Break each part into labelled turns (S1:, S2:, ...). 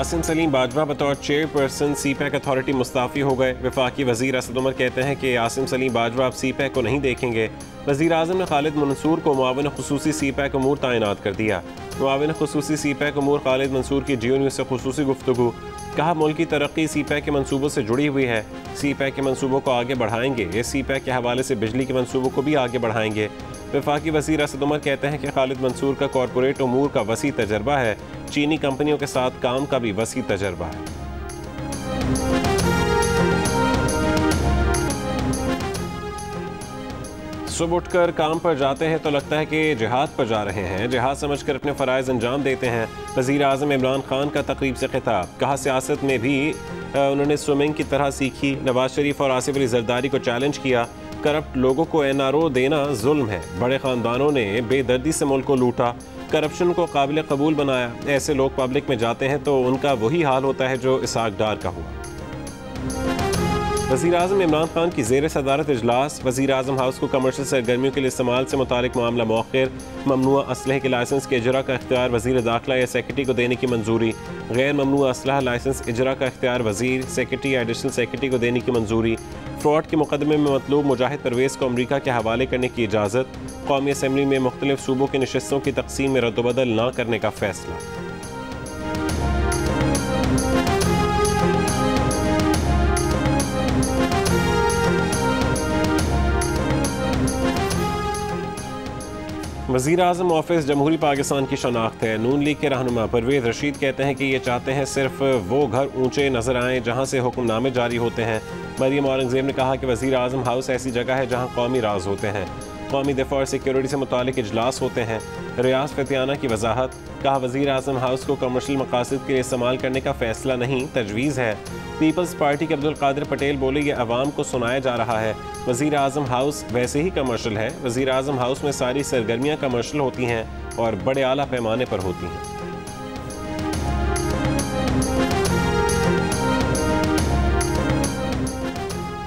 S1: आसिम सलीम बाजवा बतौर chairperson CPAC authority Mustafi हो गए। वफाकी वज़ीर असद उमर कहते हैं कि आसिम सलीम बाजवा अब CPAC को नहीं देखेंगे। वज़ीर आज़म ने खालिद मंसूर को मुआविन खुसूसी CPAC उमूर तैनात कर दिया। मुआविन खुसूसी CPAC उमूर खालिद मंसूर की GO न्यूज़ से खुसूसी गुफ्तगू। कहा मुल्क की तरक्की CPAC के मनसूबों से जुड़ी हुई है। CPAC के मनसूबों को आगे बढ़ाएंगे। इस CPAC के हवाले से बिजली के मनसूबों को भी आगे बढ़ाएंगे। वफाकी वज़ीर असद उमर कहते हैं कि खालिद मंसूर का कॉरपोरेट उमूर का वसी तजर्बा है। चीनी कंपनियों के साथ काम का भी वसी तजर्बा है। सुबह उठकर काम पर जाते हैं तो लगता है कि जिहाद पर जा रहे हैं। जिहाद समझकर अपने फ़राइज़ अंजाम देते हैं। वज़ीर आज़म इमरान खान का तकरीब से खिताब। कहा सियासत में भी उन्होंने स्विमिंग की तरह सीखी। नवाज शरीफ और आसिफ अली जरदारी को चैलेंज किया। करप्ट लोगों को NRO देना जुल्म है। बड़े ख़ानदानों ने बेदर्दी से मुल्क को लूटा। करप्शन को काबिल कबूल बनाया। ऐसे लोग पब्लिक में जाते हैं तो उनका वही हाल होता है जो इसहाक डार का हुआ। वज़ीर आज़म इमरान खान की ज़ेर सदारत इजलास। वज़ीर आज़म हाउस को कमर्शियल सरगर्मियों के लिए इस्तेमाल से मुतालिक मामला मौखिर। ममनुआ असलहे के लाइसेंस के इजरा का इख्तियार वज़ीर दाखिला या सेक्रेटरी को देने की मंजूरी। गैर ममनुआ असलहा लाइसेंस इजरा का इख्तियार वज़ीर, सेक्रेटरी या एडिशनल सेक्रेटरी को देने की मंजूरी। फ्रॉड के मुकदमे में मतलूब मुजाहिद परवेज़ को अमरीका के हवाले करने की इजाज़त। कौमी असम्बली में मुख्तलिफ सूबों की नशस्तों की तकसीम में रद्दबदल न करने का फैसला। वज़ीर आज़म ऑफिस जमहूरी पाकिस्तान की शनाख्त है। नून लीग के रहनुमा परवेज़ रशीद कहते हैं कि ये चाहते हैं सिर्फ वो घर ऊंचे नजर आएँ जहाँ से हुक्मनामे जारी होते हैं। मरियम औरंगज़ेब ने कहा कि वज़ीर आज़म हाउस ऐसी जगह है जहाँ कौमी राज होते हैं। कौमी दिफा और सिक्योरिटी से मुतालिक इजलास होते हैं। रियाज फतियाना की वजाहत। कहा वज़ीर आज़म हाउस को कमर्शियल मकासद के लिए इस्तेमाल करने का फैसला नहीं, तजवीज़ है। पीपल्स पार्टी के अब्दुल कादिर पटेल बोले ये अवाम को सुनाया जा रहा है। वज़ीर आज़म हाउस वैसे ही कमर्शियल है। वज़ीर आज़म हाउस में सारी सरगर्मियाँ कमर्शियल होती हैं और बड़े आला पैमाने पर होती हैं।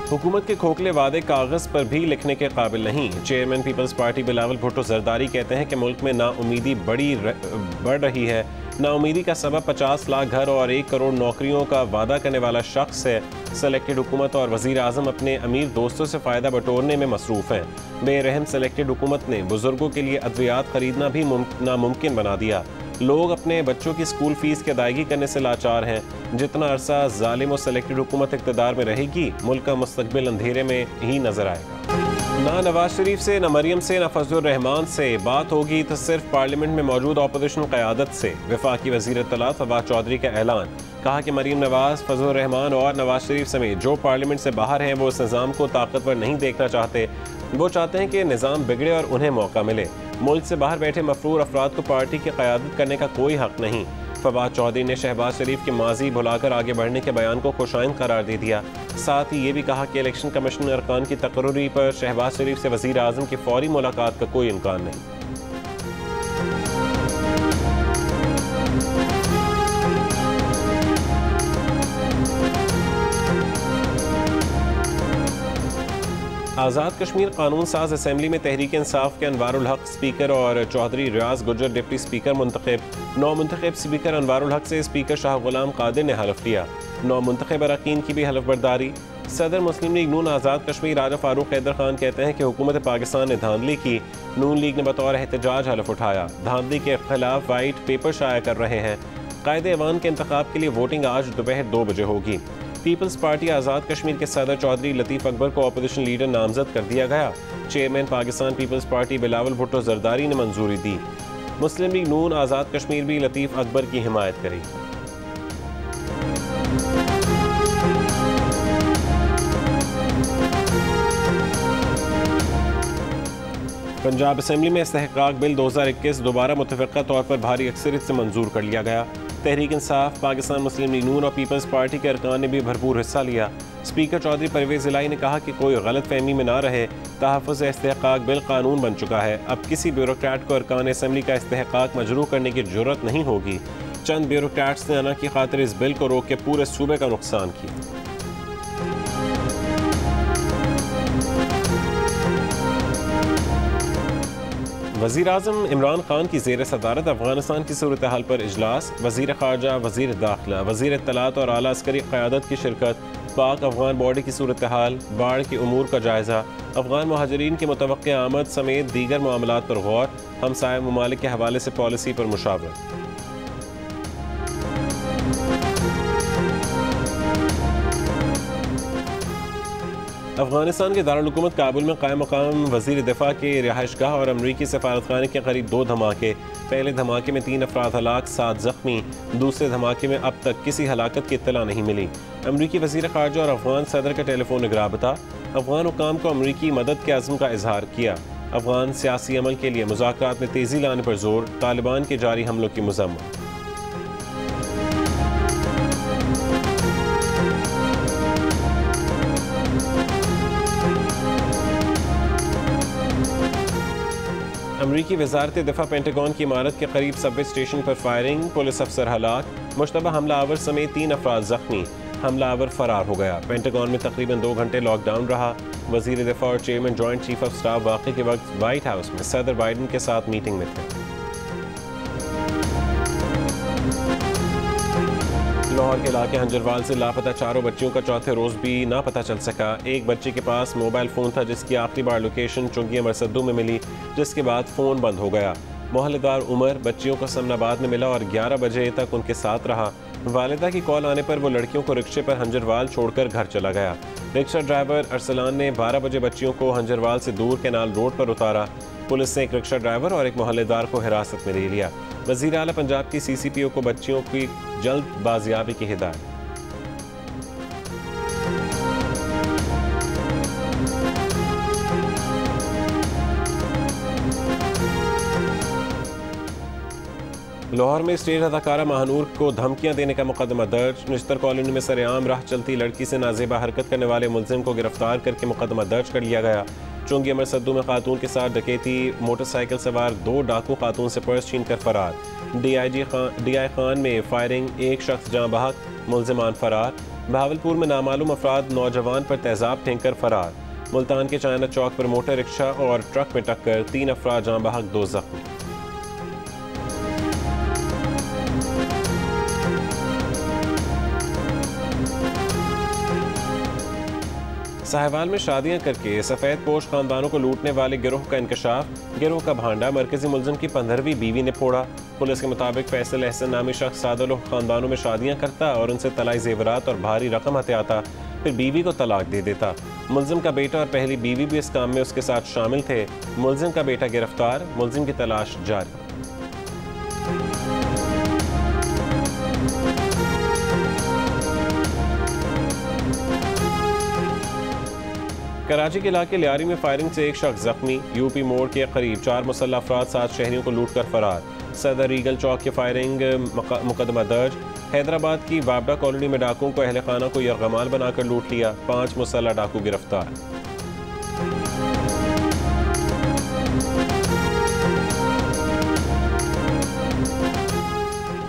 S1: हुकूमत के खोखले वादे कागज़ पर भी लिखने के काबिल नहीं। Chairman peoples party Bilawal Bhutto Zardari कहते हैं कि मुल्क में नाउमीदी बढ़ रही है। नाउमीदी का सबब 50 लाख घर और 1 करोड़ नौकरियों का वादा करने वाला शख्स है। सेलेक्टेड हुकूमत और वज़ीर आज़म अपने अमीर दोस्तों से फ़ायदा बटोरने में मसरूफ़ हैं। बेरहम सेलेक्टेड हुकूमत ने बुजुर्गों के लिए अद्वियात खरीदना भी नामुमकिन बना दिया। लोग अपने बच्चों की स्कूल फीस की अदायगी करने से लाचार हैं। जितना अरसा जालिम और सेलेक्टेड हुकूमत इक़्तिदार में रहेगी, मुल्क का मुस्तक़बिल अंधेरे में ही नजर आएगा। ना नवाज शरीफ से, न मरियम से, न फजलुर रहमान से बात होगी तो सिर्फ पार्लियामेंट में मौजूद अपोजिशन क़यादत से। वफाकी वज़ीर इत्तलात फवाद चौधरी का ऐलान। कहा कि मरियम नवाज, फजलुर रहमान और नवाज शरीफ समेत जो पार्लियामेंट से बाहर हैं वो इस निज़ाम को ताकतवर नहीं देखना चाहते। वो चाहते हैं कि निज़ाम बिगड़े और उन्हें मौका मिले। मुल्क से बाहर बैठे मफरूर अफराद को पार्टी की क़यादत करने का कोई हक नहीं। फवाद चौधरी ने शहबाज शरीफ के माजी भुलाकर आगे बढ़ने के बयान को खुशाइंद करार दे दिया। साथ ही ये भी कहा कि इलेक्शन कमीशन अरकान की तकर्री पर शहबाज शरीफ से वज़ीर आज़म की फौरी मुलाकात का कोई इम्कान नहीं। आज़ाद कश्मीर कानून साज असम्बली में तहरीक इंसाफ के अनवारुल हक स्पीकर और चौधरी रियाज गुजर डिप्टी स्पीकर मुंतखब। नौ मुंतखब स्पीकर अनवारुल हक से स्पीकर शाह गुलाम कादिर ने हलफ लिया। नौ मुंतखब अरकान की भी हलफ बर्दारी। सदर मुस्लिम लीग नून आज़ाद कश्मीर राजा फारूक हैदर खान कहते हैं कि हुकूमत पाकिस्तान ने धांधली की। नून लीग ने बतौर एहतजाज हलफ उठाया। धांधली के खिलाफ वाइट पेपर शाया कर रहे हैं। कायदे ऐवान के इंतखाब के लिए वोटिंग आज दोपहर 2 बजे होगी। पीपल्स पार्टी आज़ाद कश्मीर के सदर चौधरी लतीफ़ अकबर को अपोजिशन लीडर नामजद कर दिया गया। Chairman Pakistan peoples party Bilawal Bhutto Zardari ने मंजूरी दी। मुस्लिम लीग नून आज़ाद कश्मीर भी लतीफ़ अकबर की हिमायत करेगी। पंजाब असम्बली में इस्तेहकाक बिल 2021 दोबारा मुतफ़िक़ा तौर पर भारी अक्सरियत से मंजूर कर लिया गया। तहरीक इंसाफ, पाकिस्तान मुस्लिम लीग नून और पीपल्स पार्टी के अरकान ने भी भरपूर हिस्सा लिया। स्पीकर चौधरी परवेज़ इलाही ने कहा कि कोई गलत फहमी में ना रहे, तहफ़्फ़ुज़ इस्तेहकाक बिल कानून बन चुका है। अब किसी ब्यूरोक्रेट को अरकान असम्बली का इस्तेहकाक मजरूह करने की ज़रूरत नहीं होगी। चंद ब्यूरोक्रेट्स ने अना की खातिर इस बिल को रोक के पूरे सूबे का नुकसान किया। वज़ीर-ए-आज़म इमरान खान की ज़ेर सदारत अफगानिस्तान की सूरत हाल पर इजलास, वज़ीर ख़ारजा, वज़ीर दाखिला, वज़ीर इत्तलात और आला अस्करी क़यादत की शिरकत, पाक अफगान बॉर्डर की सूरत हाल, बाढ़ के उमूर का जायज़ा, अफगान मुहाजिरीन की मुतवक्किया आमद समेत दीगर मामलात पर गौर, हमसाया ममालिक के हवाले से पॉलिसी पर मुशावरत। अफगानिस्तान के दारुल-हुकूमत काबुल में कायम मकाम वज़ीर दिफा के रिहाइशगाह और अमरीकी सफारतखाने के करीब 2 धमाके। पहले धमाके में 3 अफराद हलाक, 7 जख्मी। दूसरे धमाके में अब तक किसी हलाकत की इत्तला नहीं मिली। अमरीकी वज़ीर ख़ारजा और अफगान सदर का टेलीफोनिक राबता, अफगान हुक्काम को अमरीकी मदद के अज़्म का इजहार किया। अफगान सियासी अमल के लिए मुज़ाकरात में तेज़ी लाने पर जोर, तालिबान के जारी हमलों की मज़म्मत। अमरीकी वज़ारत दिफा पेंटागन की इमारत के करीब सबवे स्टेशन पर फायरिंग, पुलिस अफसर हलाक, मुश्तबा हमला आवर समेत 3 अफराद जख्मी। हमला आवर फरार हो गया। पेंटागन में तकरीबन 2 घंटे लॉकडाउन रहा। वज़ीर दिफा और chairman joint chief of staff वाक़े के वक्त व्हाइट हाउस में सदर बाइडन के साथ मीटिंग में थे। लाहौर के इलाके हंजरवाल से लापता 4 बच्चियों का चौथे रोज़ भी ना पता चल सका। एक बच्ची के पास मोबाइल फ़ोन था जिसकी आखिरी बार लोकेशन चुंगी मरसदू में मिली, जिसके बाद फ़ोन बंद हो गया। मोहल्लेदार उमर बच्चियों को समनाबाद में मिला और 11 बजे तक उनके साथ रहा। वालिदा की कॉल आने पर वो लड़कियों को रिक्शे पर हंजरवाल छोड़कर घर चला गया। रिक्शा ड्राइवर अरसलान ने 12 बजे बच्चियों को हंजरवाल से दूर केनाल रोड पर उतारा। पुलिस ने एक रिक्शा ड्राइवर और एक मोहल्लेदार को हिरासत में ले लिया। वज़ीर आला पंजाब की CCPO को बच्चियों की जल्द बाजियाबी की हिदायत। लाहौर में स्टेज अदाकारा महानूर को धमकियां देने का मुकदमा दर्ज। निश्तर कॉलोनी में सरेआम राह चलती लड़की से नाजेबा हरकत करने वाले मुलजिम को गिरफ्तार करके मुकदमा दर्ज कर लिया गया। चुंगी अमरसद्दू में खातून के साथ डकैती, मोटरसाइकिल सवार 2 डाकू खातून से पर्स छीन कर फरार। DI खान में फायरिंग, एक शख्स जाँ बहक, मुलजिमान फरार। बहावलपुर में नामालूम अफराद नौजवान पर तेजाब फेंक कर फरार। मुल्तान के चाइना चौक पर मोटर रिक्शा और ट्रक में टक्कर, 3 अफराद जाँ बहक, 2 जख्मी। साहिवाल में शादियां करके सफ़ेद पोश खानदानों को लूटने वाले गिरोह का इंकशाफ। गिरोह का भांडा मरकजी मुलजिम की 15वीं बीवी ने फोड़ा। पुलिस के मुताबिक फैसल एहसन नामी शख्स सादलों खानदानों में शादियां करता और उनसे तलाई जेवरात और भारी रकम हथियाता, फिर बीवी को तलाक दे देता। मुलजिम का बेटा और पहली बीवी भी इस काम में उसके साथ शामिल थे। मुलजिम का बेटा गिरफ्तार, मुलजिम की तलाश जारी। कराची के इलाके लियारी में फायरिंग से एक शख्स जख्मी। यूपी मोड़ के करीब 4 मुसल्लह अफराद 7 शहरियों को लूट कर फरार। सदर रीगल चौक के फायरिंग मुकदमा दर्ज। हैदराबाद की वाबडा कॉलोनी में डाकुओं को अहले खाना को यरगमाल बनाकर लूट लिया। 5 मुसल्लह डाकू गिरफ्तार।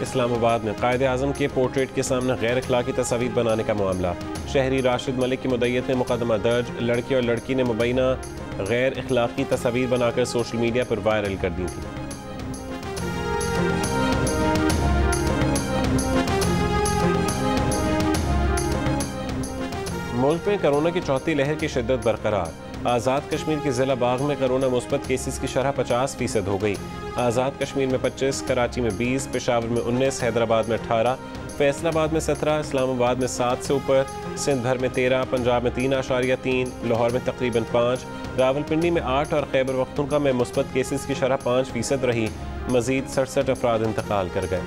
S1: इस्लामाबाद में कायदे आज़म के पोर्ट्रेट के सामने गैर अखलाकी तस्वीर बनाने का मामला। शहरी राशिद मलिक की मुद्दईयत में मुकदमा दर्ज। लड़के और लड़की ने मुबैना गैर अखलाकी तस्वीर बनाकर सोशल मीडिया पर वायरल कर दी थी। मुल्क में कोरोना की चौथी लहर की शिद्दत बरकरार। आज़ाद कश्मीर के ज़िला बाग में कोरोना मुस्बत केसेस की शरह 50% हो गई। आज़ाद कश्मीर में 25, कराची में 20, पेशावर में 19, हैदराबाद में 18, फैसलाबाद में 17, इस्लामाबाद में 7 से ऊपर, सिंध भर में 13, पंजाब में 3.3, लाहौर में तकरीबन 5, रावलपिंडी में 8 और खैबर पख्तूनख्वा में मुस्बत केसेस की शरह 5% रही। मजीद 67 अफराद इंतकाल कर गए।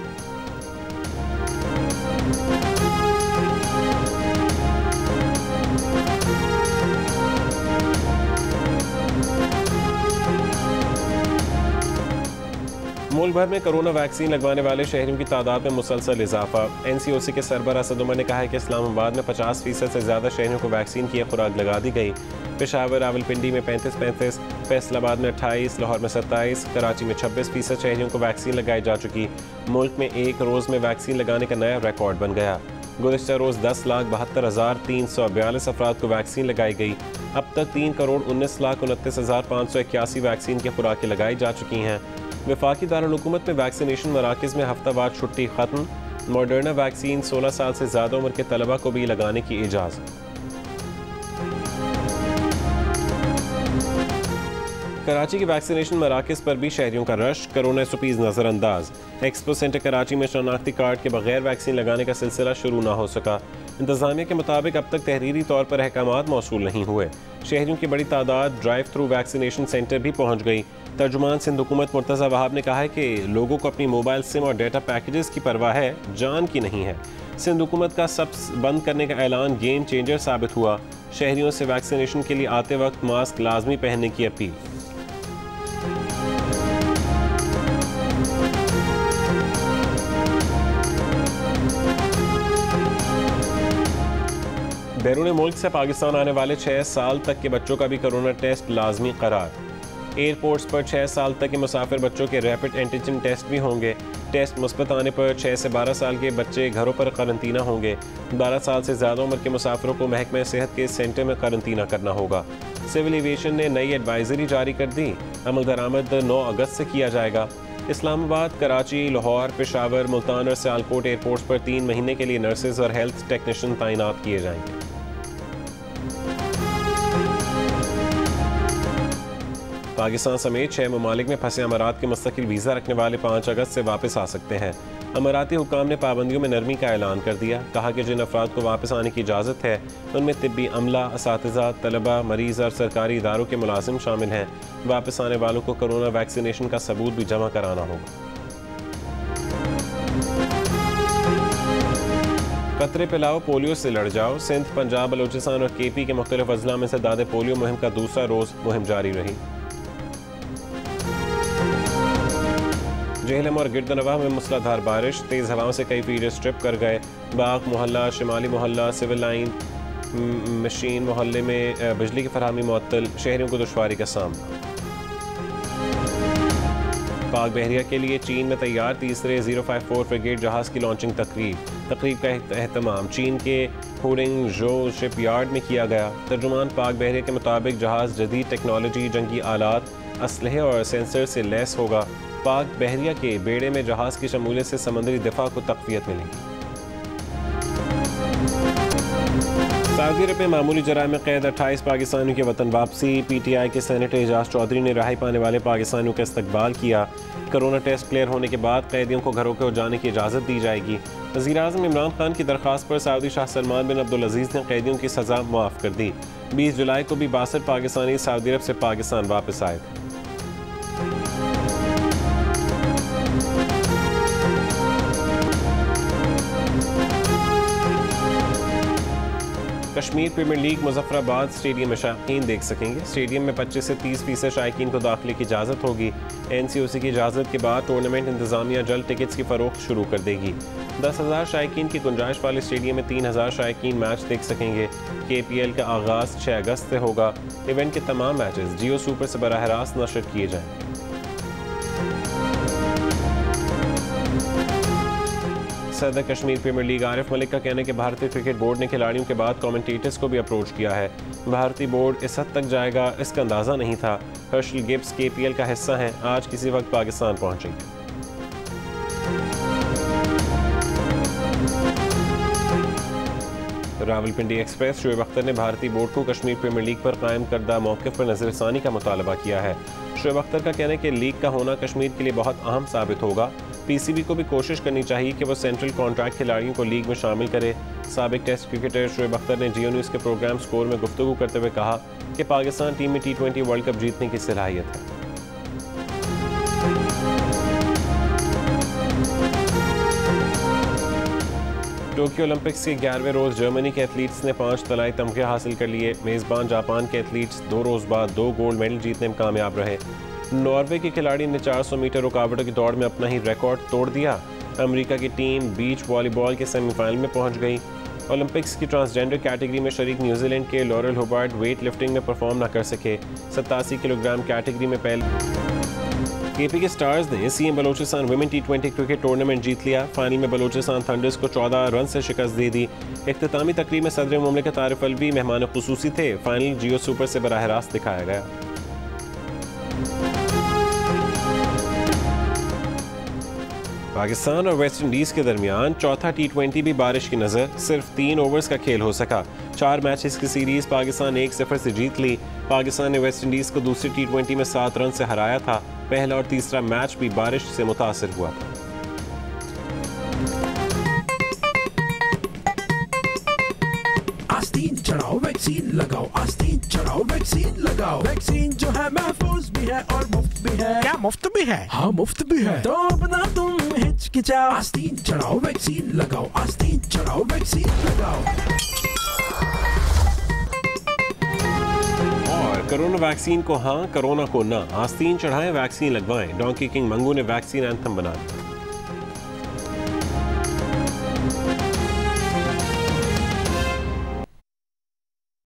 S1: मुल्क भर में कोरोना वैक्सीन लगवाने वाले शहरियों की तादाद में मुसलसल इजाफा। NCOC के सरबराह असद उमर ने कहा है कि इस्लामाबाद में 50% से ज़्यादा शहरियों को वैक्सीन की खुराक लगा दी गई। पेशावर रावलपिंडी में 35-35, फैसलाबाद में 28, लाहौर में 27, कराची में 26% शहरियों को वैक्सीन लगाई जा चुकी। मुल्क में एक रोज़ में वैक्सीन लगाने का नया रिकॉर्ड बन गया। गुज़िश्ता रोज़ 10,72,342 अफराद को वैक्सीन लगाई गई। अब तक 3,19,29,581 वैक्सीन की खुराकें लगाई जा चुकी हैं। वफाकी दारुल हुकूमत में वैक्सीनेशन मराकज़ में हफ्तावार छुट्टी ख़त्म। मॉडर्ना वैक्सीन 16 साल से ज़्यादा उम्र के तलबा को भी लगाने की इजाज़त। कराची के वैक्सीनेशन मराकज़ पर भी शहरियों का रश। कोरोना SOPs नज़रअंदाज। एक्सपो सेंटर कराची में शनाख्ती कार्ड के बगैर वैक्सीन लगाने का सिलसिला शुरू ना हो सका। इंतज़ामिया के मुताबिक अब तक तहरीरी तौर पर अहकामात मौसूल नहीं हुए। शहरियों की बड़ी तादाद ड्राइव थ्रू वैक्सीनेशन सेंटर भी पहुँच गई। तर्जुमान सिंध हुकूमत मुर्तज़ा वहाब ने कहा है कि लोगों को अपनी मोबाइल सिम और डेटा पैकेजेस की परवाह है, जान की नहीं है। सिंध हुकूमत का सब बंद करने का ऐलान गेम चेंजर साबित हुआ। शहरियों से वैक्सीनेशन के लिए आते वक्त मास्क लाजमी पहनने की अपील। बैरून मुल्क से पाकिस्तान आने वाले 6 साल तक के बच्चों का भी कोरोना टेस्ट लाजमी करार। एयरपोर्ट्स पर 6 साल तक के मुसाफिर बच्चों के रैपिड एंटीजन टेस्ट भी होंगे। टेस्ट मुस्बत आने पर 6 से 12 साल के बच्चे घरों पर करंतना होंगे। 12 साल से ज़्यादा उम्र के मुसाफिरों को महकमा सेहत के सेंटर में करंतना करना होगा। सिविल एविएशन ने नई एडवाइजरी जारी कर दी। अमल दरामद 9 अगस्त से किया जाएगा। इस्लामाबाद, कराची, लाहौर, पेशावर, मुल्तान और सियालकोट एयरपोर्ट्स पर 3 महीने के लिए नर्सेज और हेल्थ टेक्नीशियन तैनात किए जाएंगे। पाकिस्तान समेत 6 ममालिक में फंसे अमारात के मुस्तकिल वीज़ा रखने वाले 5 अगस्त से वापस आ सकते हैं। अमाराती हुकाम ने पाबंदियों में नरमी का ऐलान कर दिया। कहा कि जिन अफराद को वापस आने की इजाज़त है उनमें तिब्बी अमला, असातिज़ा, तलबा, मरीज़ और सरकारी इदारों के मुलाजिम शामिल हैं। वापस आने वालों को कोरोना वैक्सीनेशन का सबूत भी जमा कराना होगा। कतरे पिलाओ, पोलियो से लड़ जाओ। सिंध, पंजाब, बलोचिस्तान और KP के मुख्तलिफ अजला में से दादे पोलियो मुहिम का दूसरा रोज़ मुहिम जारी रही। जेहलम और गिरदनवाह में मूसलाधार बारिश, तेज़ हवाओं से कई फीडर स्ट्रिप कर गए। बाग मोहल्ला, शिमाली मोहल्ला, सिविल लाइन, मशीन मोहल्ले में बिजली की फरहमी मुअत्तल। शहरियों को दुश्वारी का सामना। पाक बहरिया के लिए चीन में तैयार तीसरे 054 फ्रिगेट जहाज़ की लॉन्चिंग तकरीब का एहतमाम चीन के हुडिंगझो शिपयार्ड में किया गया। तर्जुमान पाक बहरिया के मुताबिक जहाज़ जदीद टेक्नोलॉजी, जंगी आलात, असलहे और सेंसर से लैस होगा। पाक बहरिया के बेड़े में जहाज़ की शमूलियत से समंदरी दिफा को तक़वियत मिलेगी। सऊदी अरब में मामूली जराइम में कैद 28 पाकिस्तानियों की वतन वापसी। PTI के सेनेटर एजाज चौधरी ने रहाई पाने वाले पाकिस्तानियों का इस्तकबाल किया। कोरोना टेस्ट क्लियर होने के बाद कैदियों को घरों को जाने की इजाज़त दी जाएगी। वज़ीर-ए-आज़म इमरान खान की दरख्वास्त पर सऊदी शाह सलमान बिन अब्दुल अजीज़ ने कैदियों की सज़ा मुआफ़ कर दी। 20 जुलाई को भी 62 पाकिस्तानी सऊदी अरब से पाकिस्तान वापस आए थे। Kashmir premier league Muzaffarabad stadium में शायकीन देख सकेंगे। स्टेडियम में 25 से 30% शायकीन को दाखिले की इजाज़त होगी। NCOC की इजाज़त के बाद टूर्नामेंट इंतज़ामिया जल्द टिकट्स की फ़रोख्त शुरू कर देगी। 10,000 शायकीन की गुंजाइश वाले स्टेडियम में 3,000 शायकीन मैच देख सकेंगे। KPL का आगाज़ 6 अगस्त से होगा। इवेंट के तमाम मैचेस जियो सुपर से बराह रास्त नशर किए जाएंगे। सदर कश्मीर प्रीमियर लीग आरिफ मलिक का कहना है कि भारतीय क्रिकेट बोर्ड ने खिलाड़ियों के बाद कमेंटेटर्स को भी अप्रोच किया है। भारतीय बोर्ड इस हद तक जाएगा इसका अंदाज़ा नहीं था। हर्षल गिब्स KPL का हिस्सा हैं, आज किसी वक्त पाकिस्तान पहुंचेंगे। रावलपिंडी एक्सप्रेस शोएब अख्तर ने भारतीय बोर्ड को कश्मीर प्रीमियर लीग पर कायम करदा मौक़िफ़ पर नज़रसानी का मुतालबा किया है। शोएब अख्तर का कहना है कि लीग का होना कश्मीर के लिए बहुत अहम साबित होगा। PCB को भी कोशिश करनी चाहिए कि वो सेंट्रल कॉन्ट्रैक्ट खिलाड़ियों को लीग में शामिल करे। साबिक टेस्ट क्रिकेटर शोएब अख्तर ने जियो न्यूज़ के प्रोग्राम स्कोर में गुफ्तगू करते हुए कहा कि पाकिस्तान टीम में T20 वर्ल्ड कप जीतने की सलाहियत है। टोक्यो ओलंपिक्स के 11वें रोज़ जर्मनी के एथलीट्स ने 5 तलाई तमगे हासिल कर लिए। मेज़बान जापान के एथलीट्स 2 रोज़ बाद 2 गोल्ड मेडल जीतने में कामयाब रहे। नॉर्वे के खिलाड़ी ने 400 मीटर रुकावटों की दौड़ में अपना ही रिकॉर्ड तोड़ दिया। अमेरिका की टीम बीच वॉलीबॉल के सेमीफाइनल में पहुंच गई। ओलंपिक्स की ट्रांसजेंडर कैटेगरी में शरीक न्यूजीलैंड के लॉरेल हुबार्ट वेट लिफ्टिंग में परफॉर्म न कर सके। 87 किलोग्राम कैटेगरी में पहले केपी के स्टार्स ने CM Balochistan women T20 cricket tournament जीत लिया। फाइनल में बलोचिस्तान थंडर्स को 14 रन से शिकस्त दे दी। इख्तितामी तकरीब में सदर मुमलिकत आरिफ अलवी मेहमान खुसूसी थे। फाइनल जियो सुपर से बराह रास्त दिखाया गया। पाकिस्तान और वेस्ट इंडीज़ के दरमियान चौथा T20 भी बारिश की नज़र। सिर्फ 3 ओवर्स का खेल हो सका। 4 मैचेस की सीरीज पाकिस्तान 1-0 से जीत ली। पाकिस्तान ने वेस्ट इंडीज़ को दूसरी T20 में 7 रन से हराया था। पहला और तीसरा मैच भी बारिश से मुतासिर हुआ था।
S2: आस्तीन चढ़ाओ वैक्सीन लगाओ, आस्तीन चढ़ाओ वैक्सीन लगाओ। वैक्सीन जो है महफूज भी है और मुफ्त भी है।
S3: क्या मुफ्त भी है?
S2: हाँ मुफ्त भी है, तो अपना तुम हिचकिचाओ। आस्तीन चढ़ाओ वैक्सीन लगाओ, आस्तीन चढ़ाओ वैक्सीन लगाओ।
S1: और कोरोना वैक्सीन को हाँ, कोरोना को ना। आस्तीन चढ़ाएं, वैक्सीन लगवाएं। डोंकी किंग मंगू ने वैक्सीन एंथम बना दिया।